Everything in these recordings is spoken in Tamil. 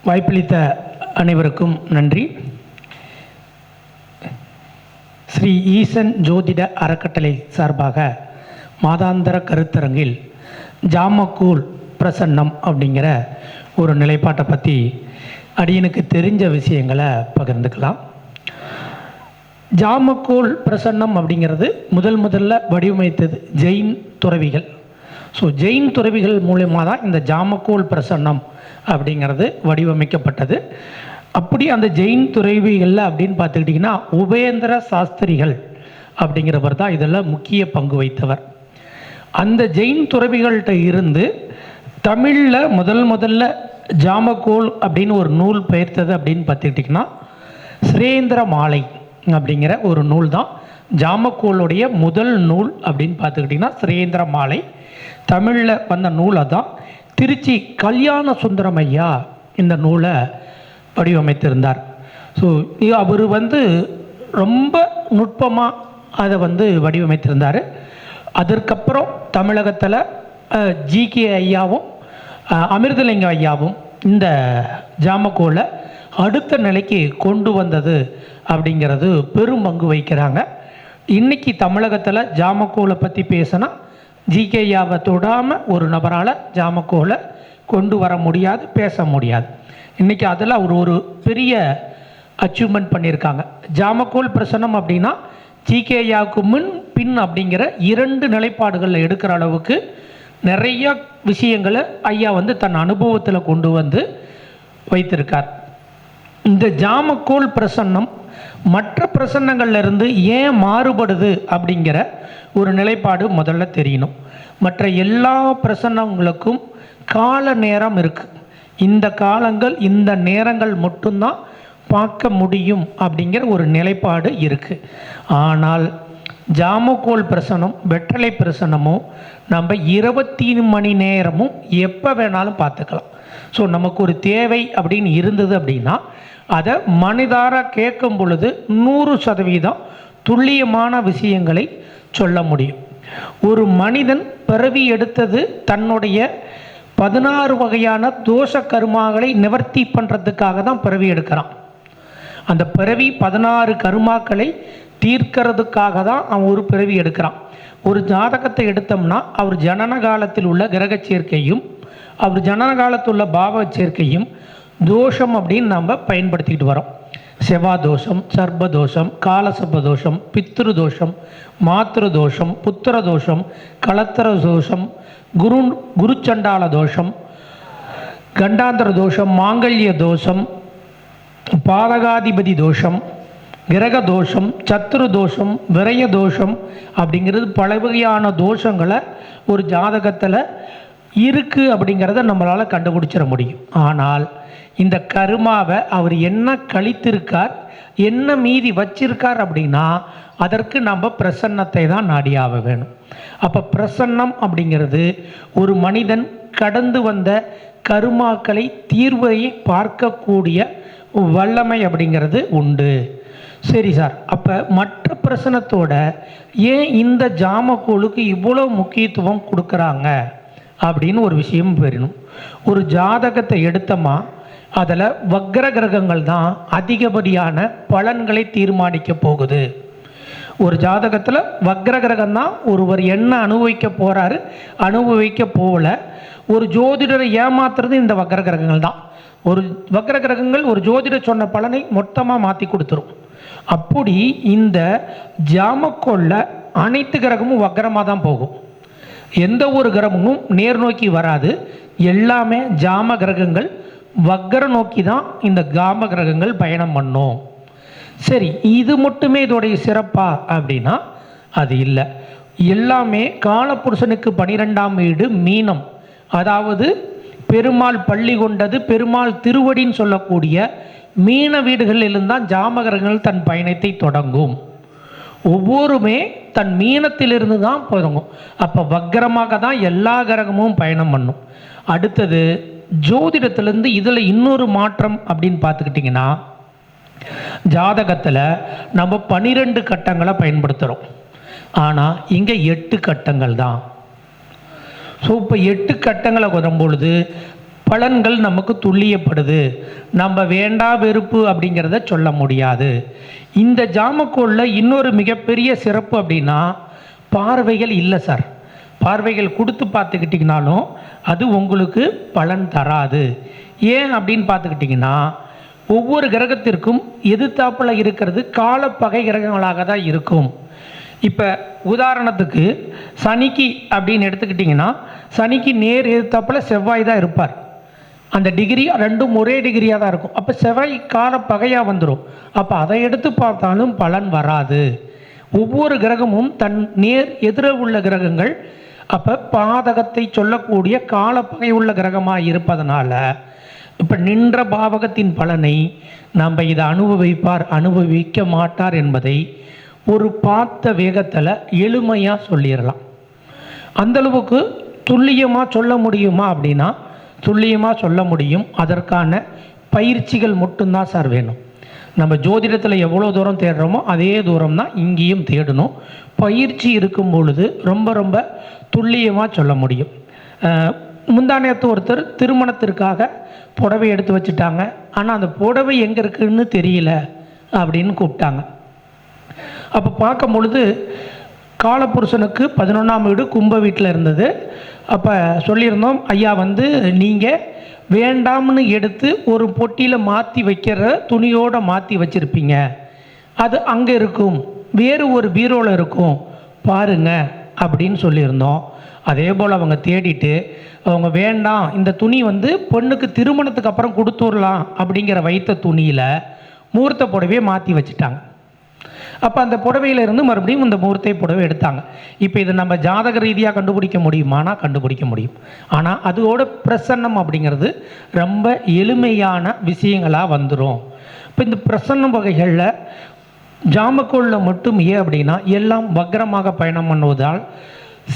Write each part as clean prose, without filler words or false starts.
வாய்ப்பளித்த அனைவருக்கும் நன்றி. ஸ்ரீ ஈசன் ஜோதிட அறக்கட்டளை சார்பாக மாதாந்திர கருத்தரங்கில் ஜாமக்கூல் பிரசன்னம் அப்படிங்கிற ஒரு நிலைப்பாட்டை பற்றி அடியனுக்கு தெரிஞ்ச விஷயங்களை பகிர்ந்துக்கலாம். ஜாமக்கூல் பிரசன்னம் அப்படிங்கிறது முதல்ல வடிவமைத்தது ஜெயின் துறவிகள். ஸோ ஜெயின் துறவிகள் மூலமாக தான் இந்த ஜாமக்கூல் பிரசன்னம் அப்படிங்கிறது வடிவமைக்கப்பட்டது. அப்படி அந்த ஜெயின் துறவிகளில் அப்படின்னு பார்த்துக்கிட்டிங்கன்னா உபேந்திர சாஸ்திரிகள் அப்படிங்கிறவர் தான் இதில் முக்கிய பங்கு வைத்தவர். அந்த ஜெயின் துறவிகள்கிட்ட இருந்து தமிழில் முதல்ல ஜாமக்கூல் அப்படின்னு ஒரு நூல் பெயர்த்தது அப்படின்னு பார்த்துக்கிட்டிங்கன்னா சுரேந்திர மாலை அப்படிங்கிற ஒரு நூல் தான் ஜாமக்கூலுடைய முதல் நூல் அப்படின்னு பார்த்துக்கிட்டிங்கன்னா சுரேந்திர மாலை. தமிழில் வந்த நூலை தான் திருச்சி கல்யாண சுந்தரம் ஐயா இந்த நூலை வடிவமைத்திருந்தார். ஸோ அவர் ரொம்ப நுட்பமாக அதை வடிவமைத்திருந்தார். அதற்கப்புறம் தமிழகத்தில் ஜிகே ஐயாவும் அமிர்தலிங்க ஐயாவும் இந்த ஜாமக்கூலை அடுத்த நிலைக்கு கொண்டு வந்தது அப்படிங்கிறது பெரும் பங்கு வகிக்கிறாங்க. இன்றைக்கி தமிழகத்தில் ஜாமக்கூலை பற்றி பேசினா ஜிகே ஐயாவை தொடாமல் ஒரு நபரால் ஜாமக்கூலை கொண்டு வர முடியாது, பேச முடியாது. இன்றைக்கி அதில் அவர் ஒரு பெரிய அச்சீவ்மெண்ட் பண்ணியிருக்காங்க. ஜாமக்கூல் பிரசன்னம் அப்படின்னா ஜிகே ஐயாவுக்கு முன் பின் அப்படிங்கிற 2 நிலைப்பாடுகளில் எடுக்கிற அளவுக்கு நிறைய விஷயங்களை ஐயா தன் அனுபவத்தில் கொண்டு வைத்திருக்கார். இந்த ஜாமக்கூல் பிரசன்னம் மற்ற பிரசன்னங்கள்லேருந்து ஏன் மாறுபடுது அப்படிங்கிற ஒரு நிலைப்பாடு முதல்ல தெரியணும். மற்ற எல்லா பிரசன்னங்களுக்கும் கால நேரம் இருக்குது. இந்த காலங்கள் இந்த நேரங்கள் மட்டும்தான் பார்க்க முடியும் அப்படிங்கிற ஒரு நிலைப்பாடு இருக்குது. ஆனால் ஜாமக்கூல் பிரசனம் வெற்றலை பிரசனமும் நம்ம 24 மணி நேரமும் எப்போ வேணாலும் பார்த்துக்கலாம். ஸோ நமக்கு ஒரு தேவை அப்படின்னு இருந்தது அப்படின்னா அதை மனிதார கேட்கும் பொழுது 100% துல்லியமான விஷயங்களை சொல்ல முடியும். ஒரு மனிதன் பிறவி எடுத்தது தன்னுடைய 16 வகையான தோஷ கருமாக்களை நிவர்த்தி பண்ணுறதுக்காக தான் பிறவி எடுக்கிறான். அந்த பிறவி 16 கருமாக்களை தீர்க்கிறதுக்காக தான் அவன் ஒரு பிறவி எடுக்கிறான். ஒரு ஜாதகத்தை எடுத்தோம்னா அவர் ஜனன காலத்தில் உள்ள கிரக சேர்க்கையும் அவர் ஜனன காலத்தில் உள்ள பாவ சேர்க்கையும் தோஷம் அப்படின்னு நம்ம பயன்படுத்திக்கிட்டு வரோம். செவ்வாய் தோஷம், சர்ப தோஷம், காலசர்ப தோஷம், பித்ரு தோஷம், மாத்திரு தோஷம், புத்திர தோஷம், கலத்திர தோஷம், குருச்சண்டால தோஷம், கண்டாந்தர தோஷம், மாங்கல்ய தோஷம், பாதகாதிபதி தோஷம், கிரக தோஷம், சத்துரு தோஷம், விரய தோஷம் அப்படிங்கிறது பல வகையான தோஷங்களை ஒரு ஜாதகத்தில் இருக்குது அப்படிங்கிறத நம்மளால் கண்டுபிடிச்சிட முடியும். ஆனால் இந்த கருமாவை அவர் என்ன கழித்திருக்கார், என்ன மீதி வச்சிருக்கார் அப்படின்னா அதற்கு நம்ம பிரசன்னத்தை தான் நாடியாக வேணும். அப்போ பிரசன்னம் அப்படிங்கிறது ஒரு மனிதன் கடந்து வந்த கருமாக்களை தீர்வையை பார்க்கக்கூடிய வல்லமை அப்படிங்கிறது உண்டு. சரி சார், அப்போ மற்ற பிரசனத்தோட ஏன் இந்த ஜாமக்கூலுக்கு இவ்வளோ முக்கியத்துவம் கொடுக்குறாங்க அப்படின்னு ஒரு விஷயம் பெறணும். ஒரு ஜாதகத்தை எடுத்தோமா அதில் வக்ர கிரகங்கள் தான் அதிகப்படியான பலன்களை தீர்மானிக்க போகுது. ஒரு ஜாதகத்தில் வக்ர கிரகம் தான் ஒருவர் என்ன அனுபவிக்க போகிறாரு, அனுபவிக்க போகல. ஒரு ஜோதிடரை ஏமாத்துறது இந்த வக்ர கிரகங்கள் தான். ஒரு வக்ர கிரகங்கள் ஒரு ஜோதிடர் சொன்ன பலனை மொத்தமாக மாற்றி கொடுத்துரும். அப்படி இந்த ஜாமக்கூல்ல அனைத்து கிரகமும் வக்ரமாக தான் போகும். எந்த ஒரு கிரகமும் நேர் நோக்கி வராது. எல்லாமே ஜாம கிரகங்கள் வக்ர நோக்கி தான் இந்த ஜாம கிரகங்கள் பயணம் பண்ணும். சரி, இது மட்டுமே இதோடைய சிறப்பா அப்படின்னா அது இல்லை. எல்லாமே காலபுருஷனுக்கு 12ஆம் வீடு மீனம், அதாவது பெருமாள் பள்ளி கொண்டது பெருமாள் திருவடின்னு சொல்லக்கூடிய மீன வீடுகளிலிருந்து தான் ஜாமகிரகங்கள் தன் பயணத்தை தொடங்கும். ஒவ்வொருமே தன் மீனத்திலிருந்து தான் தொடங்கும். அப்போ வக்ரமாக தான் எல்லா கிரகமும் பயணம் பண்ணும். அடுத்தது ஜோதிடத்திலேருந்து இதில் இன்னொரு மாற்றம் அப்படின்னு பார்த்துக்கிட்டிங்கன்னா ஜாதகத்தில் நம்ம 12 கட்டங்களை பயன்படுத்துகிறோம். ஆனால் இங்கே 8 கட்டங்கள் தான். ஸோ இப்போ 8 கட்டங்களை வரும்பொழுது பலன்கள் நமக்கு துல்லியப்படுது. நம்ம வேண்டா வெறுப்பு அப்படிங்கிறத சொல்ல முடியாது. இந்த ஜாமக்கோளில் இன்னொரு மிகப்பெரிய சிறப்பு அப்படின்னா பார்வைகள் இல்லை சார். பார்வைகள் கொடுத்து பார்த்துக்கிட்டிங்கனாலும் அது உங்களுக்கு பலன் தராது. ஏன் அப்படின்னு பார்த்துக்கிட்டிங்கன்னா ஒவ்வொரு கிரகத்திற்கும் எதிர்த்தாப்பில் இருக்கிறது காலப்பகை கிரகங்களாக தான் இருக்கும். இப்போ உதாரணத்துக்கு சனிக்கு அப்படின்னு எடுத்துக்கிட்டிங்கன்னா சனிக்கு நேர் எதிர்த்தாப்பில் செவ்வாய் தான் இருப்பார். அந்த டிகிரி ரெண்டும் ஒரே டிகிரியாக தான் இருக்கும். அப்போ செவ்வாய் காலப்பகையாக வந்துடும். அப்போ அதை எடுத்து பார்த்தாலும் பலன் வராது. ஒவ்வொரு கிரகமும் தன் நேர் எதிர உள்ள கிரகங்கள் அப்போ பாதகத்தை சொல்லக்கூடிய காலப்பகை உள்ள கிரகமாக இருப்பதனால இப்போ நின்ற பாவகத்தின் பலனை நம்ம இதை அனுபவிக்க மாட்டார் என்பதை ஒரு பார்த்த வேகத்தில் எளிமையாக சொல்லிடலாம். அந்தளவுக்கு துல்லியமாக சொல்ல முடியுமா அப்படின்னா துல்லியமாக சொல்ல முடியும். அதற்கான பயிற்சிகள் மட்டும்தான் சார் வேணும். நம்ம ஜோதிடத்தில் எவ்வளோ தூரம் தேடுறோமோ அதே தூரம் தான் இங்கேயும் தேடணும். பயிற்சி இருக்கும் பொழுது ரொம்ப ரொம்ப துல்லியமாக சொல்ல முடியும். முந்தானத்து ஒருத்தர் திருமணத்திற்காக புடவை எடுத்து வச்சுட்டாங்க. ஆனால் அந்த புடவை எங்கே இருக்குதுன்னு தெரியல அப்படின்னு கூப்பிட்டாங்க. அப்போ பார்க்கும் பொழுது காலபுருஷனுக்கு 11ஆம் வீடு கும்ப வீட்டில் இருந்தது. அப்போ சொல்லியிருந்தோம், ஐயா நீங்கள் வேண்டாம்னு எடுத்து ஒரு பொட்டியில் மாற்றி வைக்கிற துணியோடு மாற்றி வச்சுருப்பீங்க, அது அங்கே இருக்கும், வேறு ஒரு பீரோவில் இருக்கும் பாருங்க அப்படின்னு சொல்லியிருந்தோம். அதே போல் அவங்க தேடிட்டு அவங்க வேண்டாம் இந்த துணி பொண்ணுக்கு திருமணத்துக்கு அப்புறம் கொடுத்துடலாம் அப்படிங்கிற வைத்த துணியில் முகூர்த்த புடவையை மாற்றி வச்சுட்டாங்க. அப்போ அந்த புடவையிலிருந்து மறுபடியும் இந்த முகூர்த்த புடவை எடுத்தாங்க. இப்போ இது நம்ம ஜாதக ரீதியாக கண்டுபிடிக்க முடியுமானா கண்டுபிடிக்க முடியும். ஆனால் அதோட பிரசன்னம் அப்படிங்கிறது ரொம்ப எளிமையான விஷயங்களாக வந்துடும். இப்போ இந்த பிரசன்னம் வகைகளில் ஜாமக்கோளில் மட்டும் ஏன் அப்படின்னா எல்லாம் வக்ரமாக பயணம் பண்ணுவதால்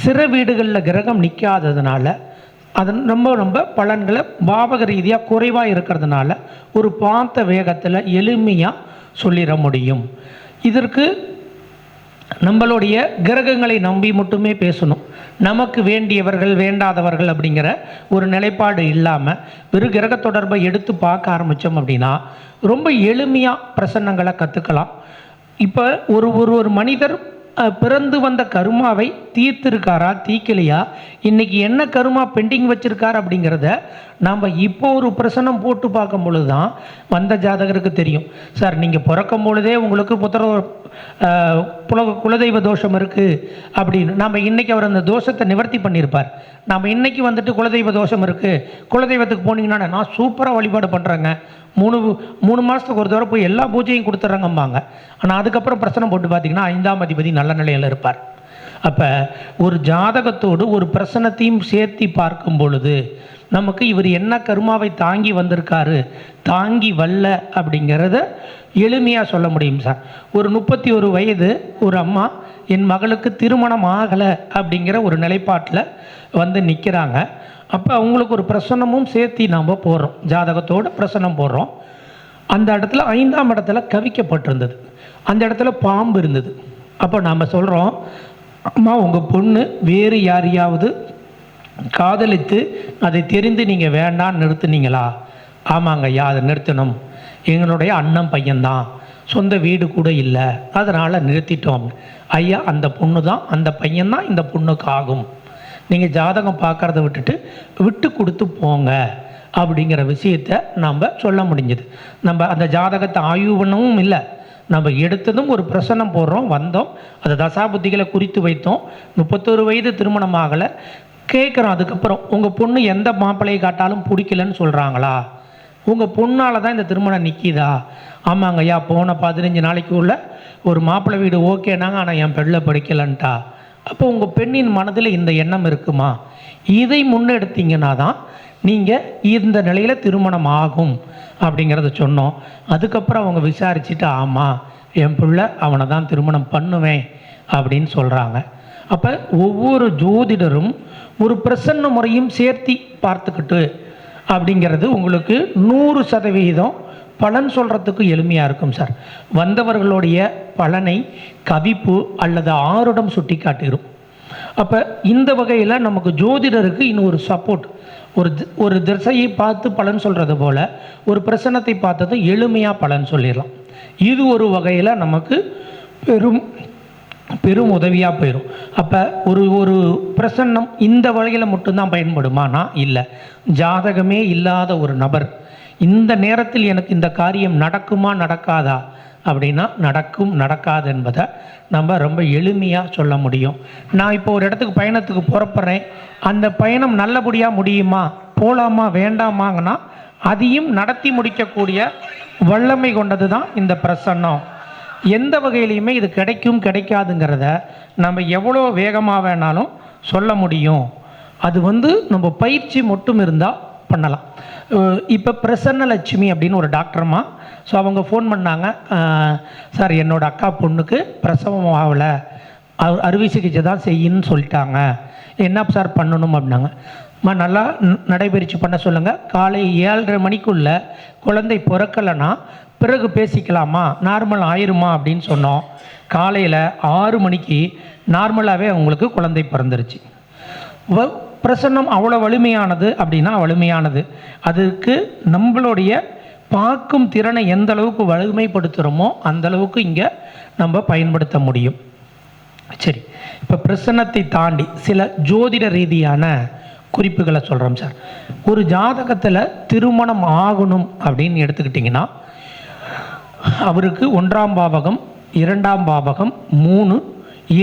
சிற வீடுகளில் கிரகம் நிற்காததுனால அது ரொம்ப பலன்களை பாவக ரீதியாக குறைவாக இருக்கிறதுனால ஒரு பார்த்த வேகத்தில் எளிமையாக சொல்லிட முடியும். இதற்கு நம்மளுடைய கிரகங்களை நம்பி மட்டுமே பேசணும். நமக்கு வேண்டியவர்கள் வேண்டாதவர்கள் அப்படிங்கிற ஒரு நிலைப்பாடு இல்லாமல் வெறும் கிரக தொடர்பை எடுத்து பார்க்க ஆரம்பித்தோம் அப்படின்னா ரொம்ப எளிமையாக பிரசன்னங்களை கற்றுக்கலாம். இப்போ ஒரு மனிதர் பிறந்து வந்த கருமாவை தீர்த்திருக்காரா தீக்கலையா, இன்றைக்கி என்ன கருமா பெண்டிங் வச்சுருக்கார் அப்படிங்கிறத நாம் இப்போ ஒரு பிரசனம் போட்டு பார்க்கும் பொழுது தான் வந்த ஜாதகருக்கு தெரியும். சார் நீங்கள் பிறக்கும் பொழுதே உங்களுக்கு குலதெய்வ தோஷம் இருக்குது அப்படின்னு நாம் இன்றைக்கி அவர் அந்த தோஷத்தை நிவர்த்தி பண்ணியிருப்பார். நாம் இன்றைக்கி குலதெய்வ தோஷம் இருக்குது, குலதெய்வத்துக்கு போனீங்கன்னா நான் சூப்பராக வழிபாடு பண்ணுறேங்க, 3 மாதத்துக்கு ஒரு தடவை போய் எல்லா பூஜையும் கொடுத்துட்றாங்கம்பாங்க. ஆனால் அதுக்கப்புறம் பிரச்சனை போட்டு பார்த்திங்கன்னா 5ஆம் அதிபதி நல்ல நிலையில் இருப்பார். அப்போ ஒரு ஜாதகத்தோடு ஒரு பிரசனத்தையும் சேர்த்தி பார்க்கும் பொழுது நமக்கு இவர் என்ன கருமாவை தாங்கி வந்திருக்காரு தாங்கி வரல அப்படிங்கிறத எளிமையாக சொல்ல முடியும் சார். ஒரு 31 வயது ஒரு அம்மா என் மகளுக்கு திருமணம் ஆகலை அப்படிங்கிற ஒரு நிலைப்பாட்டில் நிற்கிறாங்க. அப்போ அவங்களுக்கு ஒரு பிரசன்னமும் சேர்த்தி நாம் போடுறோம், ஜாதகத்தோடு பிரசன்னம் போடுறோம். அந்த இடத்துல 5ஆம் இடத்துல கவிக்கப்பட்டிருந்தது, அந்த இடத்துல பாம்பு இருந்தது. அப்போ நாம் சொல்கிறோம், அம்மா உங்கள் பொண்ணு வேறு யாரையாவது காதலித்து அதை தெரிந்து நீங்கள் வேண்டான்னு நிறுத்துனீங்களா? ஆமாங்க ஐயா, அதை நிறுத்தணும், எங்களுடைய அண்ணன் பையன்தான், சொந்த வீடு கூட இல்லை, அதனால் நிறுத்திட்டோம். ஐயா அந்த பொண்ணு தான் அந்த பையன்தான் இந்த பொண்ணுக்கு ஆகும், நீங்கள் ஜாதகம் பார்க்குறத விட்டு கொடுத்து போங்க அப்படிங்கிற விஷயத்தை நம்ம சொல்ல முடிஞ்சது. நம்ம அந்த ஜாதகத்தை ஆய்வு பண்ணவும் இல்லை, நம்ம எடுத்ததும் ஒரு பிரசனம் போடுறோம், வந்தோம், அதை தசாபுத்திகளை குறித்து வைத்தோம். 31 வயது திருமணம் ஆகலை, கேட்குறோம். அதுக்கப்புறம் உங்கள் பொண்ணு எந்த மாப்பிள்ளையை காட்டாலும் பிடிக்கலன்னு சொல்கிறாங்களா? உங்கள் பொண்ணால் தான் இந்த திருமணம் நிற்கிதா? ஆமாங்க ஐயா, போன 15 நாளைக்கு உள்ள ஒரு மாப்பிள்ளை வீடு ஓகேனாங்க, ஆனால் என் பெண்ணில் படிக்கலன்ட்டா. அப்போ உங்கள் பெண்ணின் மனதில் இந்த எண்ணம் இருக்குமா? இதை முன்னெடுத்தீங்கன்னா தான் நீங்கள் இந்த நிலையில் திருமணம் ஆகும் அப்படிங்கிறத சொன்னோம். அதுக்கப்புறம் அவங்க விசாரிச்சுட்டு ஆமாம் என் பிள்ளை அவனை தான் திருமணம் பண்ணுவேன் அப்படின்னு சொல்கிறாங்க. அப்போ ஒவ்வொரு ஜோதிடரும் ஒரு பிரசன்ன முறையும் சேர்த்தி பார்த்துக்கிட்டு அப்படிங்கிறது உங்களுக்கு 100% பலன் சொல்கிறதுக்கு எளிமையாக இருக்கும் சார். வந்தவர்களுடைய பலனை கவிப்பு அல்லது ஆருடம் சுட்டி காட்டிடும். அப்போ இந்த வகையில் நமக்கு ஜோதிடருக்கு இன்னொரு சப்போர்ட், ஒரு திசையை பார்த்து பலன் சொல்கிறது போல் ஒரு பிரசன்னத்தை பார்த்தது எளிமையாக பலன் சொல்லிடலாம். இது ஒரு வகையில் நமக்கு பெரும் உதவியாக போயிடும். அப்போ ஒரு பிரசன்னம் இந்த வகையில் மட்டும்தான் பயன்படுமானா இல்லை. ஜாதகமே இல்லாத ஒரு நபர் இந்த நேரத்தில் எனக்கு இந்த காரியம் நடக்குமா நடக்காதா அப்படின்னா நடக்கும் நடக்காது என்பதை நம்ம ரொம்ப எளிமையாக சொல்ல முடியும். நான் இப்போ ஒரு இடத்துக்கு பயணத்துக்கு புறப்படுறேன், அந்த பயணம் நல்லபடியாக முடியுமா, போகலாமா வேண்டாமாங்கன்னா அதையும் நடத்தி முடிக்கக்கூடிய வல்லமை கொண்டது தான் இந்த பிரசன்னம். எந்த வகையிலையுமே இது கிடைக்கும் கிடைக்காதுங்கிறத நம்ம எவ்வளோ வேகமாக வேணாலும் சொல்ல முடியும். அது நம்ம பயிற்சி மட்டும் இருந்தால் பண்ணலாம். இப்போ பிரசன்னலட்சுமி அப்படின்னு ஒரு டாக்டர்மா, ஸோ அவங்க ஃபோன் பண்ணாங்க, சார் என்னோடய அக்கா பொண்ணுக்கு பிரசவம் ஆகலை, அறுவை சிகிச்சை தான் செய்யணும்னு சொல்லிட்டாங்க, என்ன சார் பண்ணணும் அப்படின்னாங்க. நல்லா நடைபயிற்சி பண்ண சொல்லுங்கள், காலை 7:30 மணிக்குள்ளே குழந்தை பிறக்கலைன்னா பிறகு பேசிக்கலாமா, நார்மல் ஆயிருமா அப்படின்னு சொன்னோம். காலையில் 6 மணிக்கு நார்மலாகவே அவங்களுக்கு குழந்தை பிறந்துருச்சு. பிரசன்னம் அவ்வளோ வலிமையானது அப்படின்னா வலிமையானது. அதுக்கு நம்மளுடைய பார்க்கும் திறனை எந்த அளவுக்கு வலிமைப்படுத்துகிறோமோ அந்த அளவுக்கு இங்கே நம்ம பயன்படுத்த முடியும். சரி, இப்போ பிரசன்னத்தை தாண்டி சில ஜோதிட ரீதியான குறிப்புகளை சொல்கிறோம் சார். ஒரு ஜாதகத்தில் திருமணம் ஆகணும் அப்படின்னு எடுத்துக்கிட்டிங்கன்னா அவருக்கு 1ஆம் பாவகம், 2ஆம் பாவகம், 3,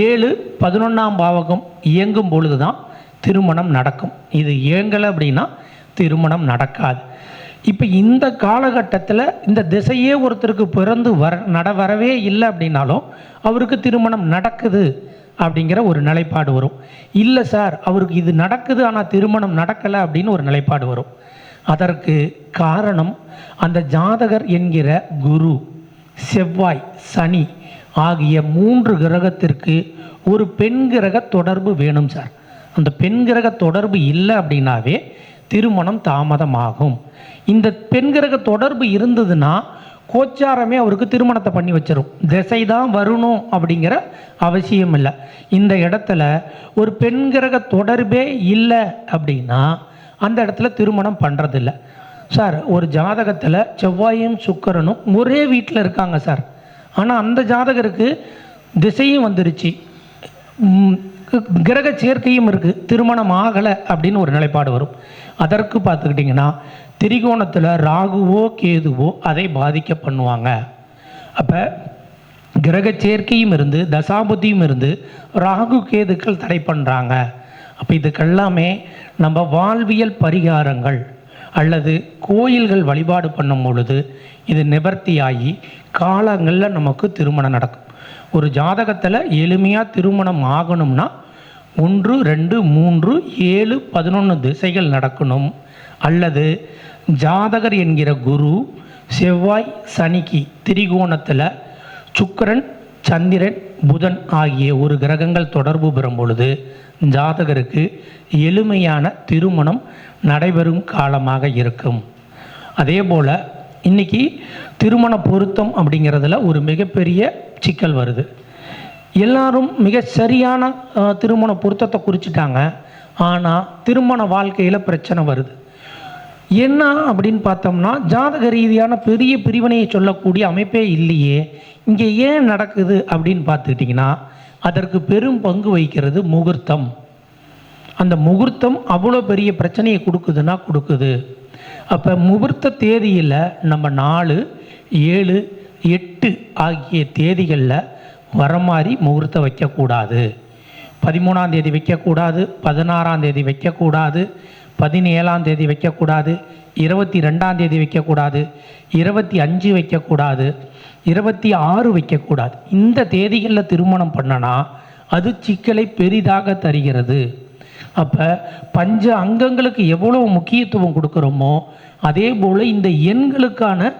7, 11ஆம் பாவகம் இயங்கும் பொழுது தான் திருமணம் நடக்கும். இது இயங்கலை அப்படின்னா திருமணம் நடக்காது. இப்போ இந்த காலகட்டத்தில் இந்த திசையே ஒருத்தருக்கு பிறந்து வரவே இல்லை அப்படின்னாலும் அவருக்கு திருமணம் நடக்குது அப்படிங்கிற ஒரு நிலைப்பாடு வரும். இல்லை சார் அவருக்கு இது நடக்குது ஆனால் திருமணம் நடக்கலை அப்படின்னு ஒரு நிலைப்பாடு வரும். அதற்கு காரணம் அந்த ஜாதகர் என்கிற குரு, செவ்வாய், சனி ஆகிய 3 கிரகத்திற்கு ஒரு பெண் கிரக தொடர்பு வேணும் சார். அந்த பெண் கிரக தொடர்பு இல்லை அப்படின்னாவே திருமணம் தாமதமாகும். இந்த பெண் கிரக தொடர்பு இருந்ததுன்னா கோச்சாரமே அவருக்கு திருமணத்தை பண்ணி வச்சிடும். திசை தான் வரணும் அப்படிங்கிற அவசியம் இல்லை. இந்த இடத்துல ஒரு பெண் கிரக தொடர்பே இல்லை அப்படின்னா அந்த இடத்துல திருமணம் பண்ணுறதில்ல. சார் ஒரு ஜாதகத்தில் செவ்வாயும் சுக்கிரனும் ஒரே வீட்டில் இருக்காங்க சார், ஆனால் அந்த ஜாதகருக்கு திசையும் வந்துருச்சு, கிரக சேர்க்கையும் இருக்குது, திருமணம் ஆகலை அப்படின்னு ஒரு நிலைப்பாடு வரும். அதற்கு பார்த்துக்கிட்டிங்கன்னா திரிகோணத்தில் ராகுவோ கேதுவோ அதை பாதிக்க பண்ணுவாங்க. அப்போ கிரக சேர்க்கையும் இருந்து தசாபுத்தியும் இருந்து ராகு கேதுக்கள் தடை பண்ணுறாங்க. அப்போ இதுக்கெல்லாமே நம்ம வாழ்வியல் பரிகாரங்கள் அல்லது கோயில்கள் வழிபாடு பண்ணும் பொழுது இது நிவர்த்தியாகி காலங்களில் நமக்கு திருமணம் நடக்கும். ஒரு ஜாதகத்தில் எளிமையாக திருமணம் ஆகணும்னா 1, 2, 3, 7, 11 திசைகள் நடக்கணும். அல்லது ஜாதகர் என்கிற குரு செவ்வாய் சனிக்கு திரிகோணத்தில் சுக்கிரன், சந்திரன், புதன் ஆகிய ஒரு கிரகங்கள் தொடர்பு பெறும் பொழுது ஜாதகருக்கு எளிமையான திருமணம் நடைபெறும் காலமாக இருக்கும். அதே போல் இன்றைக்கி திருமண பொருத்தம் அப்படிங்கிறதுல ஒரு மிகப்பெரிய சிக்கல் வருது. எல்லாரும் மிக சரியான திருமண பொருத்தத்தை குறிச்சிட்டாங்க, ஆனால் திருமண வாழ்க்கையில் பிரச்சனை வருது. என்ன அப்படின்னு பார்த்தோம்னா ஜாதக ரீதியான பெரிய பிரிவினையை சொல்லக்கூடிய அமைப்பே இல்லையே, இங்கே ஏன் நடக்குது அப்படின்னு பார்த்துக்கிட்டிங்கன்னா அதற்கு பெரும் பங்கு வகிக்கிறது முகூர்த்தம். அந்த முகூர்த்தம் அவ்வளோ பெரிய பிரச்சனையை கொடுக்குதுன்னா கொடுக்குது. அப்போ முகூர்த்த தேதியில் நம்ம 4, 7, 8 ஆகிய தேதிகளில் வர மாதிரி முகூர்த்தம் வைக்கக்கூடாது. 13ஆம் தேதி வைக்கக்கூடாது, 16ஆம் தேதி வைக்கக்கூடாது, 17ஆம் தேதி வைக்கக்கூடாது, 22ஆம் தேதி வைக்கக்கூடாது, 25 வைக்கக்கூடாது, 26 வைக்கக்கூடாது. இந்த தேதிகளில் திருமணம் பண்ணனா அது சிக்கலை பெரிதாக தருகிறது. அப்போ பஞ்ச அங்கங்களுக்கு எவ்வளோ முக்கியத்துவம் கொடுக்குறோமோ அதே போல் இந்த எண்களுக்கான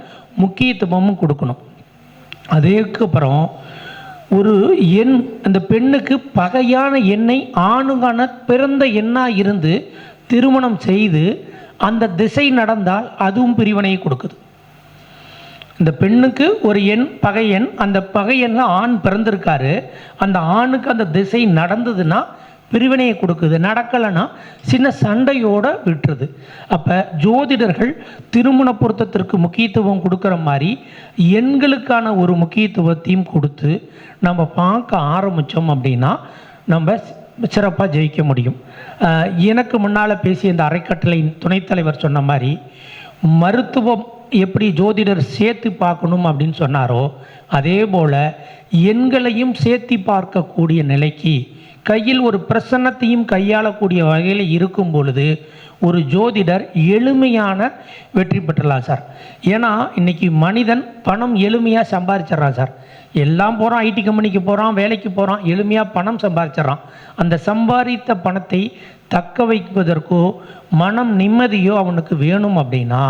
முக்கியத்துவமும் கொடுக்கணும். அதேக்கப்புறம் ஒரு எண் அந்த பெண்ணுக்கு பகையான எண்ணை ஆணுக்கான பிறந்த எண்ணாக இருந்து திருமணம் செய்து அந்த திசை நடந்தால் அதுவும் பிரிவினையை கொடுக்குது. இந்த பெண்ணுக்கு ஒரு எண் பகை எண், அந்த பகை எண்ணில் ஆண் பிறந்திருக்காரு, அந்த ஆணுக்கு அந்த திசை நடந்ததுன்னா பிரிவினையை கொடுக்குது, நடக்கலைன்னா சின்ன சண்டையோடு விட்டுருது. அப்போ ஜோதிடர்கள் திருமண பொருத்தத்திற்கு முக்கியத்துவம் கொடுக்குற மாதிரி எண்களுக்கான ஒரு முக்கியத்துவத்தையும் கொடுத்து நம்ம பார்க்க ஆரம்பித்தோம் அப்படின்னா நம்ம சிறப்பாக ஜெயிக்க முடியும். எனக்கு முன்னால் பேசிய இந்த அறக்கட்டளையின் துணைத் தலைவர் சொன்ன மாதிரி மருத்துவம் எப்படி ஜோதிடர் சேர்த்து பார்க்கணும் அப்படின்னு சொன்னாரோ, அதே போல் எண்களையும் சேர்த்து பார்க்கக்கூடிய நிலைக்கு கையில் ஒரு பிரசன்னத்தையும் கையாளக்கூடிய வகையில் இருக்கும் பொழுது ஒரு ஜோதிடர் எளிமையான வெற்றி பெற்றலாம் சார். ஏன்னா இன்றைக்கி மனிதன் பணம் எளிமையாக சம்பாதிச்சிட்றான் சார். எல்லாம் போகிறான், ஐடி கம்பெனிக்கு போகிறான், வேலைக்கு போகிறான், எளிமையாக பணம் சம்பாதிச்சிட்றான். அந்த சம்பாதித்த பணத்தை தக்க வைப்பதற்கோ மனம் நிம்மதியோ அவனுக்கு வேணும் அப்படின்னா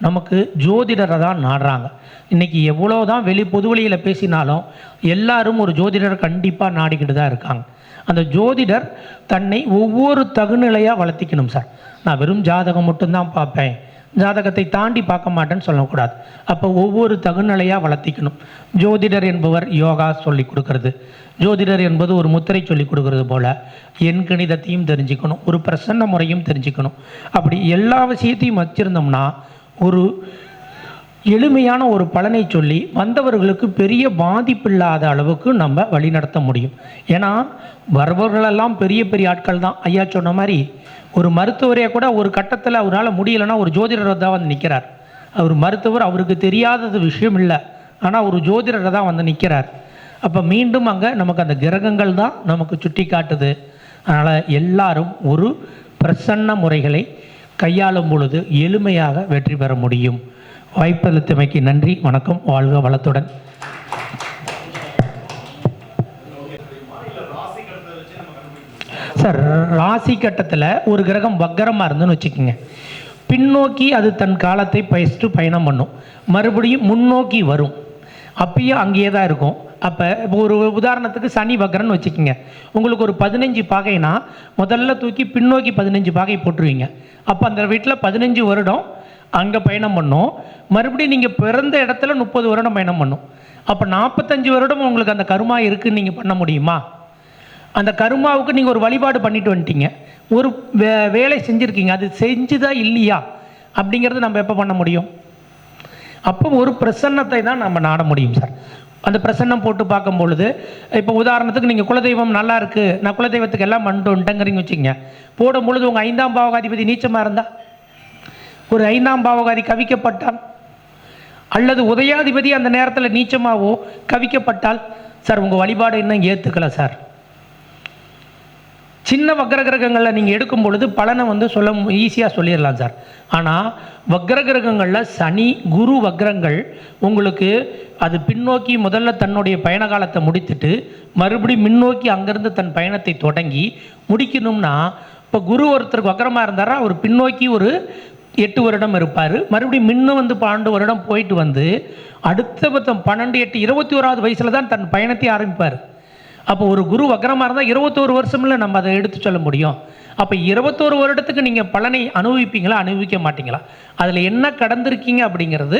நமக்கு ஜோதிடரை தான் நாடுறாங்க. இன்றைக்கி எவ்வளோ தான் பொது வழியில் பேசினாலும் எல்லாரும் ஒரு ஜோதிடரை கண்டிப்பாக நாடிக்கிட்டு தான் இருக்காங்க. அந்த ஜோதிடர் தன்னை ஒவ்வொரு தகுநிலையாக வளர்த்திக்கணும் சார். நான் வெறும் ஜாதகம் மட்டும்தான் பார்ப்பேன், ஜாதகத்தை தாண்டி பார்க்க மாட்டேன்னு சொல்லக்கூடாது. அப்போ ஒவ்வொரு தகுநிலையாக வளர்த்திக்கணும். ஜோதிடர் என்பவர் யோகா சொல்லி கொடுக்கறது, ஜோதிடர் என்பது ஒரு முத்திரை சொல்லி கொடுக்கறது போல் எண் கணிதத்தையும் தெரிஞ்சுக்கணும், ஒரு பிரசன்ன முறையும் தெரிஞ்சுக்கணும். அப்படி எல்லா விஷயத்தையும் வச்சுருந்தோம்னா ஒரு எளிமையான ஒரு பலனை சொல்லி வந்தவர்களுக்கு பெரிய பாதிப்பில்லாத அளவுக்கு நம்ம வழிநடத்த முடியும். ஏன்னா வருபவர்களெல்லாம் பெரிய பெரிய ஆட்கள் தான். ஐயா சொன்ன மாதிரி ஒரு மருத்துவரே கூட ஒரு கட்டத்தில் அவரால் முடியலைன்னா ஒரு ஜோதிடரை தான் வந்து நிற்கிறார். அவர் மருத்துவர், அவருக்கு தெரியாதது விஷயம் இல்லை, ஆனால் ஒரு ஜோதிடரை தான் வந்து நிற்கிறார். அப்போ மீண்டும் அங்கே நமக்கு அந்த கிரகங்கள் தான் நமக்கு சுட்டி காட்டுது. அதனால் எல்லாரும் ஒரு பிரசன்ன முறைகளை கையாளும் பொழுது எளிமையாக வெற்றி பெற முடியும். வாய்ப்பளித்தமைக்கு நன்றி, வணக்கம், வாழ்க வளத்துடன். சார், ராசி கட்டத்தில் ஒரு கிரகம் வக்கரமாக இருந்துன்னு வச்சுக்கோங்க, பின்னோக்கி அது தன் காலத்தை பயணம் பண்ணும், மறுபடியும் முன்னோக்கி வரும், அப்பயும் அங்கேயே தான் இருக்கும். அப்போ இப்போ ஒரு உதாரணத்துக்கு சனி வக்கரன்னு வச்சுக்கோங்க, உங்களுக்கு ஒரு 15 பாகைனா முதல்ல தூக்கி பின்னோக்கி 15 பாகை போட்டுருவீங்க. அப்போ அந்த வீட்டில் 15 வருடம் அங்கே பயணம் பண்ணோம், மறுபடியும் நீங்கள் பிறந்த இடத்துல 30 வருடம் பயணம் பண்ணும். அப்போ 45 வருடம் உங்களுக்கு அந்த கருமா இருக்குதுன்னு நீங்கள் பண்ண முடியுமா? அந்த கருமாவுக்கு நீங்கள் ஒரு வழிபாடு பண்ணிட்டு வந்துட்டீங்க, ஒரு வேலை செஞ்சுருக்கீங்க, அது செஞ்சுதா இல்லையா அப்படிங்கிறது நம்ம எப்போ பண்ண முடியும்? அப்போ ஒரு பிரசன்னத்தை தான் நம்ம நாட முடியும் சார். அந்த பிரசன்னம் போட்டு பார்க்கும் பொழுது இப்போ உதாரணத்துக்கு நீங்கள் குலதெய்வம் நல்லா இருக்குது, நான் குலதெய்வத்துக்கு எல்லாம் பண்ணிட்டு வந்துட்டேங்கிறீங்க வச்சுக்கோங்க. போடும் பொழுது உங்கள் 5ஆம் பாவகாதிபதி நீச்சமாக இருந்தால், ஒரு 5ஆம் பாவகாதி கவிக்கப்பட்டால், அல்லது உதயாதிபதி அந்த நேரத்தில் நீச்சமாகவோ கவிக்கப்பட்டால், சார் உங்கள் வழிபாடு இன்னும் ஏற்றுக்கலை சார். சின்ன வக்ர கிரகங்களில் நீங்கள் எடுக்கும் பொழுது பலனை வந்து ஈஸியாக சொல்லிடலாம் சார். ஆனால் வக்ர கிரகங்களில் சனி குரு வக்ரங்கள் உங்களுக்கு அது பின்னோக்கி முதல்ல தன்னுடைய பயண காலத்தை முடித்துட்டு மறுபடியும் முன்னோக்கி அங்கேருந்து தன் பயணத்தை தொடங்கி முடிக்கணும்னா, இப்போ குரு ஒருத்தருக்கு வக்ரமாக இருந்தாரா அவர் பின்னோக்கி ஒரு 8 வருடம் இருப்பார், மறுபடியும் முன்னும் வந்து 12 வருடம் போயிட்டு வந்து அடுத்த 12, 8, 21வது வயசில் தான் தன் பயணத்தை ஆரம்பிப்பார். அப்போ ஒரு குரு வக்ரமாக இருந்தால் 21 வருஷமில் நம்ம அதை எடுத்து சொல்ல முடியும். அப்போ 21 வருடத்துக்கு நீங்கள் பலனை அனுபவிப்பீங்களா, அனுபவிக்க மாட்டீங்களா, அதில் என்ன கடந்திருக்கீங்க அப்படிங்கிறது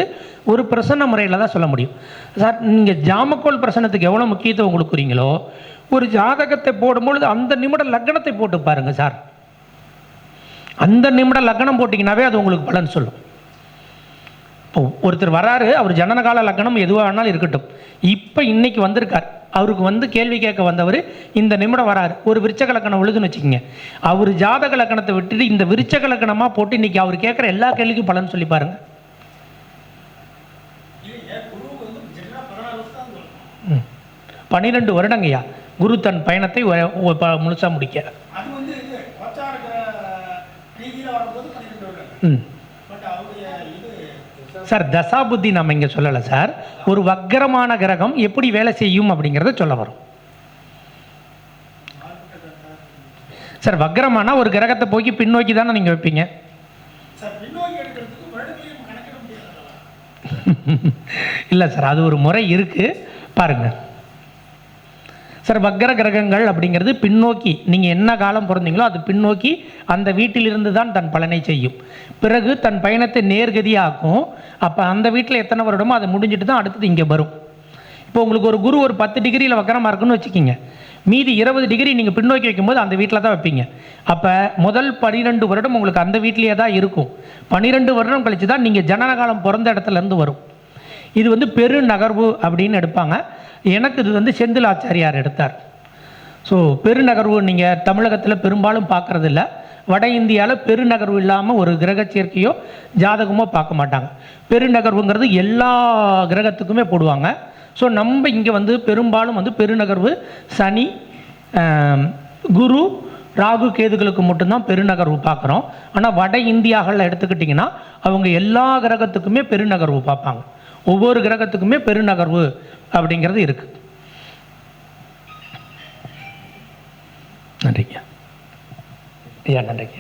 ஒரு பிரசன்ன முறையில் தான் சொல்ல முடியும் சார். நீங்கள் ஜாமக்கோல் பிரசன்னத்துக்கு எவ்வளோ முக்கியத்துவம் கொடுக்குறீங்களோ, ஒரு ஜாதகத்தை போடும்பொழுது அந்த நிமிட லக்னத்தை போட்டு பாருங்கள் சார். அந்த நிமிட லக்னம் போட்டிங்கனாவே அது உங்களுக்கு பலன் சொல்லும். இப்போ ஒருத்தர் வராரு, அவர் ஜனனகால லக்னம் எதுவாக வேணாலும் இருக்கட்டும், இப்போ இன்னைக்கு வந்திருக்கார், அவருக்கு வந்து கேள்வி கேட்க வந்தவர் இந்த நிமிடம் வராரு, ஒரு விருச்சக லக்கணம் விழுதுன்னு வச்சுக்கோங்க, அவர் ஜாதக லக்கணத்தை விட்டுட்டு இந்த விருச்சக லக்கணமாக போட்டு இன்னைக்கு அவர் கேட்குற எல்லா கேள்விக்கும் பலன் சொல்லி பாருங்க. 12 வருடங்கய்யா குரு தன் பயணத்தை முழுசாக முடிக்க. சார் தசாபுத்தி நம்ம இங்கே சொல்லலை சார், ஒரு வக்கரமான கிரகம் எப்படி வேலை செய்யும் அப்படிங்கிறத சொல்ல வரும் சார். வக்கரமான ஒரு கிரகத்தை போய் பின்னோக்கி தானே நீங்கள் வைப்பீங்க. இல்லை சார், அது ஒரு முறை இருக்குது பாருங்கள் சார். வக்கர கிரகங்கள் அப்படிங்கிறது பின்னோக்கி நீங்கள் என்ன காலம் பிறந்தீங்களோ அது பின்னோக்கி அந்த வீட்டிலிருந்து தான் தன் பலனை செய்யும், பிறகு தன் பயணத்தை நேர்கதியாக்கும். அப்போ அந்த வீட்டில் எத்தனை வருடமோ அதை முடிஞ்சிட்டு தான் அடுத்தது இங்கே வரும். இப்போ உங்களுக்கு ஒரு குரு ஒரு 10 டிகிரியில் வக்கரமாக இருக்குன்னு வச்சுக்கிங்க, மீதி 20 டிகிரி நீங்கள் பின்னோக்கி வைக்கும்போது அந்த வீட்டில் தான் வைப்பீங்க. அப்போ முதல் 12 வருடம் உங்களுக்கு அந்த வீட்டிலேயே தான் இருக்கும். 12 வருடம் கழித்து தான் நீங்கள் ஜனனகாலம் பிறந்த இடத்துலேருந்து வரும். இது வந்து பெருநகர்வு அப்படின்னு எடுப்பாங்க. எனக்கு இது வந்து செந்தில் ஆச்சாரியார் எடுத்தார். ஸோ பெருநகர்வு நீங்கள் தமிழகத்தில் பெரும்பாலும் பார்க்குறதில்ல. வட இந்தியாவில் பெருநகர்வு இல்லாமல் ஒரு கிரக சேர்க்கையோ ஜாதகமோ பார்க்க மாட்டாங்க. பெருநகர்வுங்கிறது எல்லா கிரகத்துக்குமே போடுவாங்க. ஸோ நம்ம இங்கே வந்து பெரும்பாலும் வந்து பெருநகர்வு சனி, குரு, ராகு, கேதுகளுக்கு மட்டும்தான் பெருநகர்வு பார்க்குறோம். ஆனால் வட இந்தியாவில் எடுத்துக்கிட்டிங்கன்னா அவங்க எல்லா கிரகத்துக்குமே பெருநகர்வு பார்ப்பாங்க. ஒவ்வொரு கிரகத்துக்குமே பெருநகர்வு அப்படிங்கிறது இருக்குது. நன்றிங்க ஐயா. நன்றிங்க.